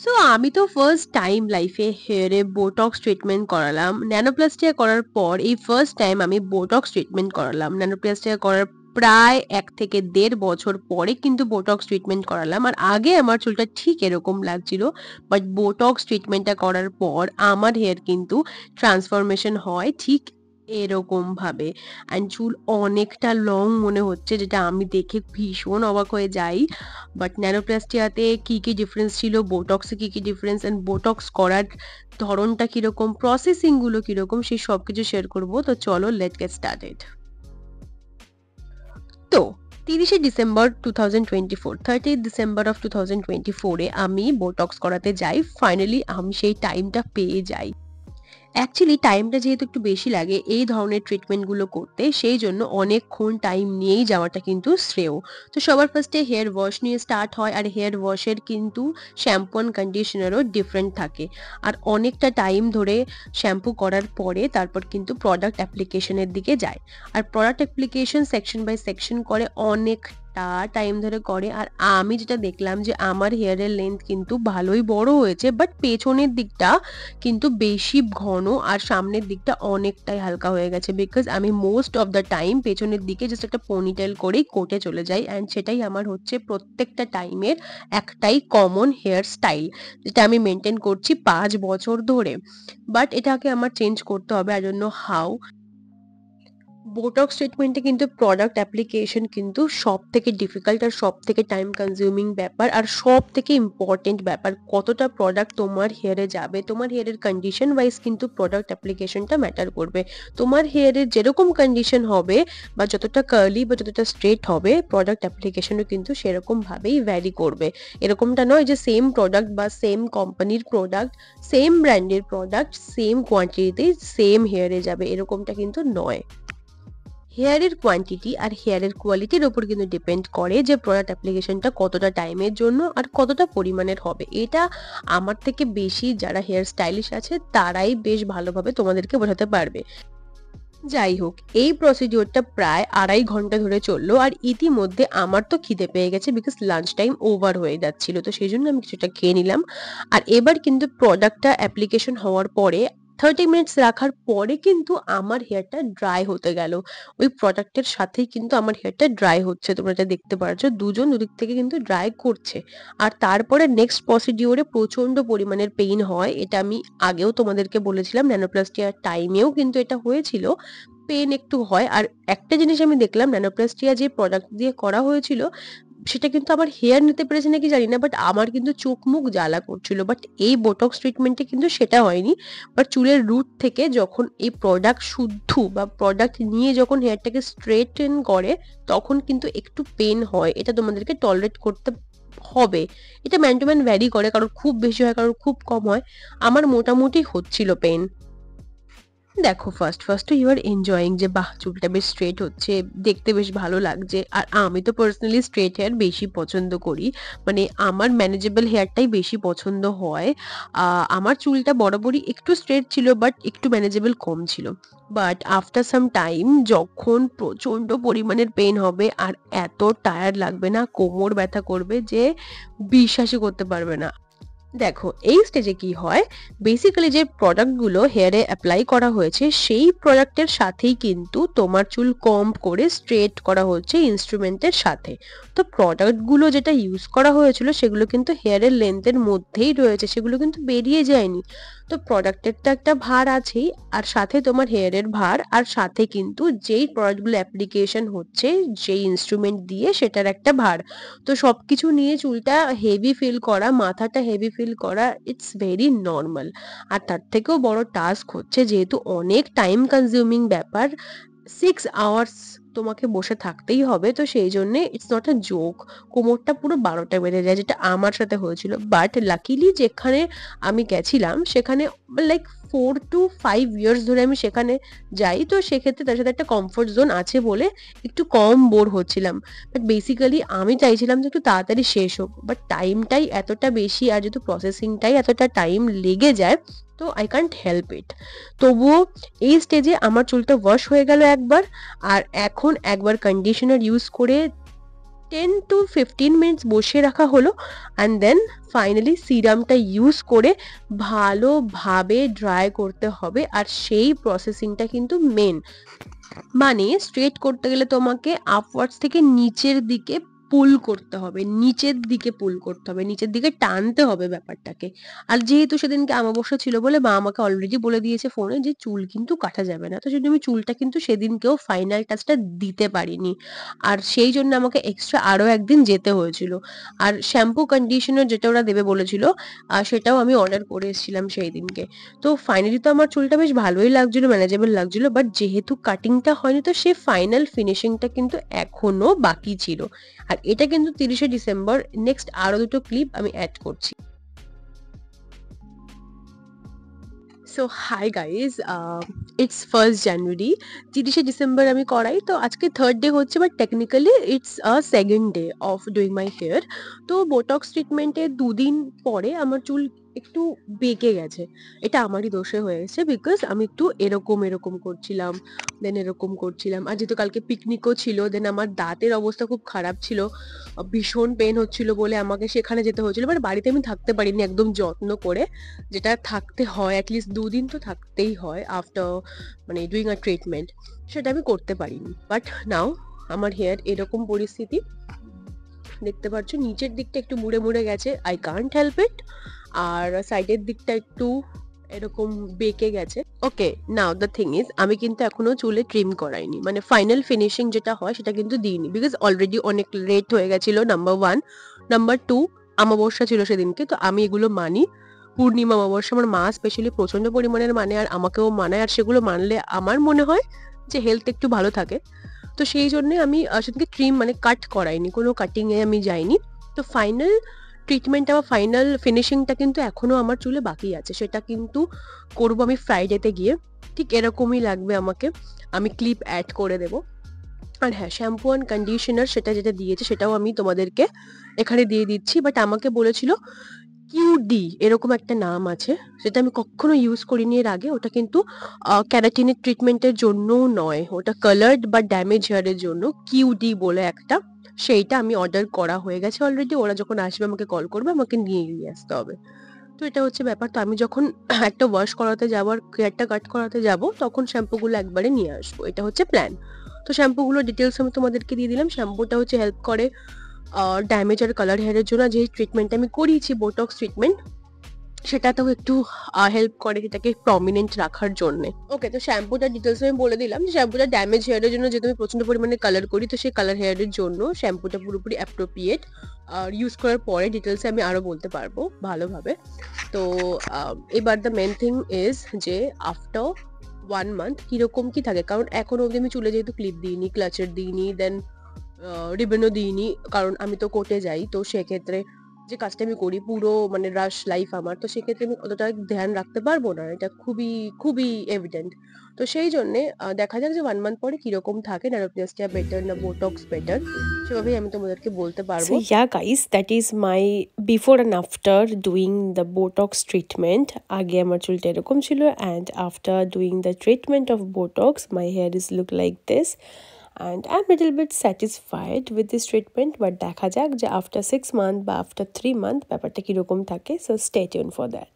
So আমি তো first time লাইফে হেয়ারে বোটক্স ট্রিটমেন্ট করালাম। ন্যানোপ্লাস্টিয়া করার পর এই ফার্স্ট টাইম আমি বোটক্স ট্রিটমেন্ট করালাম। ন্যানোপ্লাস্টিয়া করার প্রায় ১ থেকে ১.৫ বছর পরে কিন্তু বোটক্স ট্রিটমেন্ট করালাম। আর আগে আমার চুলটা ঠিক এরকম লাগছিল। বাট বোটক্স ট্রিটমেন্টটা করার পর আমার হেয়ার কিন্তু ট্রান্সফরমেশন হয় ঠিক এরকমভাবে। অ্যান্ড চুল অনেকটা লং মনে হচ্ছে, যেটা আমি দেখে ভীষণ অবাক হয়ে যাই। বাট ন্যানোপ্লাস্টিয়াতে কি ডিফারেন্স ছিল, বোটক্সে কি ডিফারেন্স, অ্যান্ড বোটক্স করার ধরনটা কিরকম, প্রসেসিং গুলো কিরকম, সেই সবকিছু শেয়ার করব। তো চলো লেট গেট স্টার্টেড। তো ৩০শে ডিসেম্বর 2024, 30th ডিসেম্বর অফ 2024 এ আমি বোটক্স করাতে যাই। ফাইনালি আমি সেই টাইমটা পেয়ে যাই। অ্যাকচুয়ালি টাইমটা যেহেতু একটু বেশি লাগে এই ধরনের ট্রিটমেন্টগুলো করতে, সেই জন্য অনেকক্ষণ টাইম নিয়েই যাওয়াটা কিন্তু শ্রেয়। তো সবার ফার্স্টে হেয়ার ওয়াশ নিয়ে স্টার্ট হয়, আর হেয়ার ওয়াশের কিন্তু শ্যাম্পু অ্যান্ড কন্ডিশনারও ডিফারেন্ট থাকে। আর অনেকটা টাইম ধরে শ্যাম্পু করার পরে তারপর কিন্তু প্রোডাক্ট অ্যাপ্লিকেশনের দিকে যায়। আর product application section by section করে, অনেকটা টাইম ধরে করে। আর আমি যেটা দেখলাম যে আমার হেয়ারের লেন্থ কিন্তু ভালোই বড় হয়েছে, বাট পেছনের দিকটা কিন্তু বেশি ঘন আর সামনের দিকটা অনেকটাই হালকা হয়ে গেছে। বিকজ আমি মোস্ট অফ দ্য টাইম পেছনের দিকে জাস্ট একটা পনিটেল করেই কোটে চলে যাই, অ্যান্ড সেটাই আমার হচ্ছে প্রত্যেকটা টাইমের একটাই কমন হেয়ার স্টাইল, যেটা আমি মেনটেন করছি 5 বছর ধরে। বাট এটাকে আমার চেঞ্জ করতে হবে। I don't know how. Botox ট্রিটমেন্টে কিন্তু প্রোডাক্ট অ্যাপ্লিকেশন কিন্তু সব থেকে ডিফিকাল্ট আর সব থেকে টাইম কনজিউমিং ব্যাপার, আর সব থেকে ইম্পর্টেন্ট ব্যাপার। কতটা প্রোডাক্ট তোমার হেয়ারে যাবে, তোমার হেয়ারের কন্ডিশন ওয়াইজ কিন্তু প্রোডাক্ট অ্যাপ্লিকেশনটা ম্যাটার করবে। তোমার হেয়ারের যেরকম কন্ডিশন হবে, বা যতটা কার্লি বা যতটা স্ট্রেট হবে, প্রোডাক্ট অ্যাপ্লিকেশনও কিন্তু সেরকমভাবেই ভ্যারি করবে। এরকমটা নয় যে সেম প্রোডাক্ট বা সেম কোম্পানির প্রোডাক্ট, সেম ব্র্যান্ডের প্রোডাক্ট সেম কোয়ান্টিটিতে সেম হেয়ারে যাবে, এরকমটা কিন্তু নয়। হেয়ারের কোয়ান্টিটি আর হেয়ারের কোয়ালিটির ওপর কিন্তু ডিপেন্ড করে যে প্রোডাক্ট অ্যাপ্লিকেশনটা কতটা টাইমের জন্য আর কতটা পরিমাণের হবে। এটা আমার থেকে বেশি যারা হেয়ার স্টাইলিশ আছে তারাই বেশ ভালোভাবে তোমাদেরকে বোঝাতে পারবে। যাই হোক, এই প্রসিডিওরটা প্রায় 2.5 ঘন্টা ধরে চললো, আর ইতিমধ্যে আমার তো খিদে পেয়ে গেছে, বিকজ লাঞ্চ টাইম ওভার হয়ে যাচ্ছিল। তো সেই জন্য আমি কিছুটা খেয়ে নিলাম। আর এবার কিন্তু প্রোডাক্টটা অ্যাপ্লিকেশন হওয়ার পরে 30 মিনিটস রাখার পরে কিন্তু আমার হেয়ারটা ড্রাই হতে গেল। ওই প্রোডাক্টের সাথেই কিন্তু আমার হেয়ারটা ড্রাই হচ্ছে, তোমরা এটা দেখতে পারছো, দুজন দুদিক থেকে কিন্তু ড্রাই করছে। আর তারপরে নেক্সট প্রসিডিওরে প্রচন্ড পরিমাণের পেইন হয়। এটা আমি আগেও তোমাদেরকে বলেছিলাম, ন্যানোপ্লাস্টিয়ার টাইমেও কিন্তু এটা হয়েছিল। পেন একটু হয়। আর একটা জিনিস আমি দেখলাম, ন্যানোপ্লাস্টিয়া যে প্রোডাক্ট দিয়ে করা হয়েছিল সেটা কিন্তু আমার হেয়ার নিতে পেরেছে নাকি জানি না, বাট আমার কিন্তু চোখ মুখ জ্বালা করছিল। বাট এই বোটক্স ট্রিটমেন্টে কিন্তু সেটা হয়নি। বাট চুলের রুট থেকে যখন এই প্রোডাক্ট শুদ্ধ বা প্রোডাক্ট নিয়ে যখন হেয়ারটাকে স্ট্রেটেন করে, তখন কিন্তু একটু পেন হয়। এটা তোমাদেরকে টলারেট করতে হবে। এটা ম্যান টু ম্যান ভ্যারি করে, কারোর খুব বেশি হয়, কারোর খুব কম হয়। আমার মোটামুটি হচ্ছিল পেন। দেখো, ফার্স্ট তো ইউ আর এনজয়িং যে বাহ, চুলটা বেশ স্ট্রেট হচ্ছে, দেখতে বেশ ভালো লাগছে। আর আমি তো পার্সোনালি স্ট্রেট হেয়ার বেশি পছন্দ করি, মানে আমার ম্যানেজেবল হেয়ারটাই বেশি পছন্দ হয়। আমার চুলটা বরাবরই একটু স্ট্রেট ছিল, বাট একটু ম্যানেজেবল কম ছিল। বাট আফটার সাম টাইম যখন প্রচন্ড পরিমাণের পেন হবে আর এত টায়ার্ড লাগবে না, কোমর ব্যথা করবে যে বিশ্বাসই করতে পারবে না। দেখো, এই স্টেজে কি হয়, বেসিক্যালি যে প্রোডাক্টগুলো হেয়ারে অ্যাপ্লাই করা হয়েছে সেই প্রোডাক্টের সাথেই কিন্তু তোমার চুল কম্ব করে স্ট্রেট করা হচ্ছে ইনস্ট্রুমেন্টের সাথে। তো প্রোডাক্টগুলো যেটা ইউজ করা হয়েছিল সেগুলো কিন্তু হেয়ারের লেন্থের মধ্যেই রয়েছে, সেগুলো কিন্তু বেরিয়ে যায়নি। তো প্রোডাক্টের তো একটা ভার আছেই, আর সাথে তোমার হেয়ারের ভার, আর সাথে কিন্তু যেই প্রোডাক্টগুলো অ্যাপ্লিকেশন হচ্ছে যেই ইনস্ট্রুমেন্ট দিয়ে সেটার একটা ভার। তো সবকিছু নিয়ে চুলটা হেভি ফিল করা, মাথাটা হেভি ফিল করা, ইটস ভেরি নর্মাল। আর তার থেকেও বড় টাস্ক হচ্ছে, যেহেতু অনেক টাইম কনজিউমিং ব্যাপার, 6 আওয়ার্স তোমাকে বসে থাকতেই হবে, তো সেই জন্যে ইটস নট আ জোক। কোমরটা পুরো 12টা বেজে যায়, যেটা আমার সাথে হয়েছিল। বাট লাকিলি যেখানে আমি গেছিলাম সেখানে লাইক 4 to 5 ইয়ার্স ধরে আমি সেখানে যাই, তো সেক্ষেত্রে তার সাথে একটা কমফোর্ট জোন আছে বলে একটু কম বোর হচ্ছিলাম। বাট বেসিক্যালি আমি চাইছিলাম যে একটু তাড়াতাড়ি শেষ হোক, বাট টাইমটাই এতটা বেশি আর যেহেতু প্রসেসিংটাই এতটা টাইম লেগে যায়, তো আই কান্ট হেল্প ইট। তবুও এই স্টেজে আমার চুলটা ওয়াশ হয়ে গেল একবার, আর এখন একবার কন্ডিশনার ইউজ করে 10 to 15 মিনিটস বসিয়ে রাখা হলো অ্যান্ড দেন ফাইনালি সিরামটা ইউজ করে ভালোভাবে ড্রাই করতে হবে। আর সেই প্রসেসিংটা কিন্তু মেন, মানে স্ট্রেট করতে গেলে তোমাকে আপওয়ার্ডস থেকে নিচের দিকে পুল করতে হবে, নিচের দিকে পুল করতে হবে, নিচের দিকে টানতে হবে ব্যাপারটাকে। আর যেহেতু সেদিনকে আমাবস্যা ছিল বলে মা আমাকে অলরেডি বলে দিয়েছে ফোনে যে চুল কিন্তু কাটা যাবে না, তো সেজন্য আমি চুলটা কিন্তু সেদিনকেও ফাইনাল টাচটা দিতে পারিনি। আর সেই জন্য আমাকে এক্সট্রা আরও একদিন যেতে হয়েছিল। আর শ্যাম্পু কন্ডিশনার যেটা ওরা দেবে বলেছিল সেটাও আমি অর্ডার করে এসেছিলাম সেই দিনকে। তো ফাইনালি তো আমার চুলটা বেশ ভালোই লাগছিল, ম্যানেজেবল লাগছিল, বাট যেহেতু কাটিংটা হয়নি তো সে ফাইনাল ফিনিশিংটা কিন্তু এখনো বাকি ছিল। আর এটা কিন্তু 30শে ডিসেম্বর। নেক্সট আরো দুটো ক্লিপ আমি অ্যাড করছি। So hi guys, it's 1st January, 30শে ডিসেম্বর আমি করাই, তো আজকে থার্ড ডে হচ্ছে, but technically it's second day of doing my hair. তো বোটক্স ট্রিটমেন্টের 2 দিন পরে আমার চুল একটু বেঁকে গেছে। এটা আমারই দোষে হয়ে গেছে, বিকজ আমি একটু এরকম এরকম করছিলাম, দেন এরকম করছিলাম। আর যেহেতু কালকে পিকনিকও ছিল, দেন আমার দাঁতের অবস্থা খুব খারাপ ছিল, ভীষণ পেন হচ্ছিল বলে আমাকে সেখানে যেতে হয়েছিল। বাট বাড়িতে আমি থাকতে পারিনি একদম যত্ন করে, যেটা থাকতে হয় অ্যাটলিস্ট 2 দিন তো থাকতেই হয় আফটার মানে ডুইং আ ট্রিটমেন্ট, সেটা আমি করতে পারিনি। বাট নাও আমার হেয়ার এরকম পরিস্থিতি দেখতে পাচ্ছ, নিচের দিকটা একটু মুড়ে মুড়ে গেছে, আই কান্ট হেল্প ইট। আর সাইডের দিকটা একটু এরকম বেঁকে গেছে। ওকে, নাও দ্য থিং ইজ আমি কিন্তু এখনো চুলে ট্রিম করাইনি, মানে ফাইনাল ফিনিশিং যেটা হয় সেটা কিন্তু দিইনি, বিকজ অলরেডি অনেক লেট হয়ে গেছিল, নাম্বার 1। নাম্বার 2, আমাবস্যা ছিল সেদিনকে, তো আমি এগুলো মানি। পূর্ণিমা অমাবস্যা আমার মা স্পেশালি প্রচন্ড পরিমাণের মানে, আর আমাকেও মানায়, আর সেগুলো মানলে আমার মনে হয় যে হেলথ একটু ভালো থাকে। তো সেই জন্যে আমি সেদিনকে ট্রিম মানে কাট করাইনি, কোনো কাটিংয়ে আমি যাইনি। তো ফাইনাল ট্রিটমেন্টটা বা ফাইনাল ফিনিশিংটা কিন্তু এখনো আমার চুলে বাকি আছে, সেটা কিন্তু করবো আমি ফ্রাইডেতে গিয়ে। ঠিক এরকমই লাগবে আমাকে, আমি ক্লিপ অ্যাড করে দেবো। আর হ্যাঁ, শ্যাম্পু অ্যান্ড কন্ডিশনার সেটা যেটা দিয়েছে সেটাও আমি তোমাদেরকে এখানে দিয়ে দিচ্ছি, বাট আমাকে বলেছিল কিউডি এরকম একটা নাম আছে, সেটা আমি কখনো ইউজ করিনি এর আগে। ওটা কিন্তু ক্যারাটিনের ট্রিটমেন্টের জন্যও নয়, ওটা কালার্ড বা ড্যামেজ হেয়ারের জন্য কিউডি বলে একটা, সেইটা আমি অর্ডার করা হয়ে গেছে অলরেডি। ওরা যখন আসবে আমাকে কল করবে, আমাকে নিয়ে আসতে হবে। তো এটা হচ্ছে ব্যাপার। তো আমি যখন একটা ওয়াশ করাতে যাবো আর হেয়ারটা কাট করাতে যাব, তখন শ্যাম্পুগুলো একবারে নিয়ে আসবো, এটা হচ্ছে প্ল্যান। তো শ্যাম্পুগুলো ডিটেলস আমি তোমাদেরকে দিয়ে দিলাম। শ্যাম্পুটা হচ্ছে হেল্প করে ড্যামেজ আর কালার হেয়ারের জন্য। যে ট্রিটমেন্টটা আমি করিয়েছি বোটক্স ট্রিটমেন্ট, সেটাতেও একটু হেল্প করে সেটাকে প্রমিনেন্ট রাখার জন্যে। ওকে, তো শ্যাম্পুটার ডিটেলস আমি বলে দিলাম। শ্যাম্পুটা ড্যামেজ হেয়ারের জন্য, যেহেতু আমি প্রচন্ড পরিমাণে কালার করি, তো সেই কালার হেয়ারের জন্য শ্যাম্পুটা পুরোপুরি অ্যাপ্রোপ্রিয়েট। আর ইউজ করার পরে ডিটেলসে আমি আরও বলতে পারবো ভালোভাবে। তো এবার দ্য মেন থিং ইজ যে আফটার 1 মান্থ কীরকম কী থাকে, কারণ এখন অবধি আমি চুলে যেহেতু ক্লিপ দিইনি, ক্লাচার দিইনি, দেন রিবনও দিইনি, কারণ আমি তো কোর্টে যাই, তো সেক্ষেত্রে যে কাজটা আমি করি পুরো মানে রাশ লাইফ আমার, তো সেক্ষেত্রে আমি অতটা ধ্যান রাখতে পারবো না, এটা খুবই খুবই এভিডেন্ট। তো সেই জন্যে দেখা যাক যে 1 মান্থ পরে কিরকম থাকে, ন্যানোপ্লাস্টিয়া বেটার না বোটক্স বেটার, সেভাবেই আমি তোমাদেরকে বলতে পারবো। So yeah guys, that is my before and after doing the Botox treatment. আগে আমার চুলটা এরকম ছিল, and after doing the treatment of Botox my hair is look like this. And I'm a little bit satisfied with this treatment, but দেখা যাক যে after 6 months বা after 3 months ব্যাপারটা কীরকম থাকে, so stay tuned for that.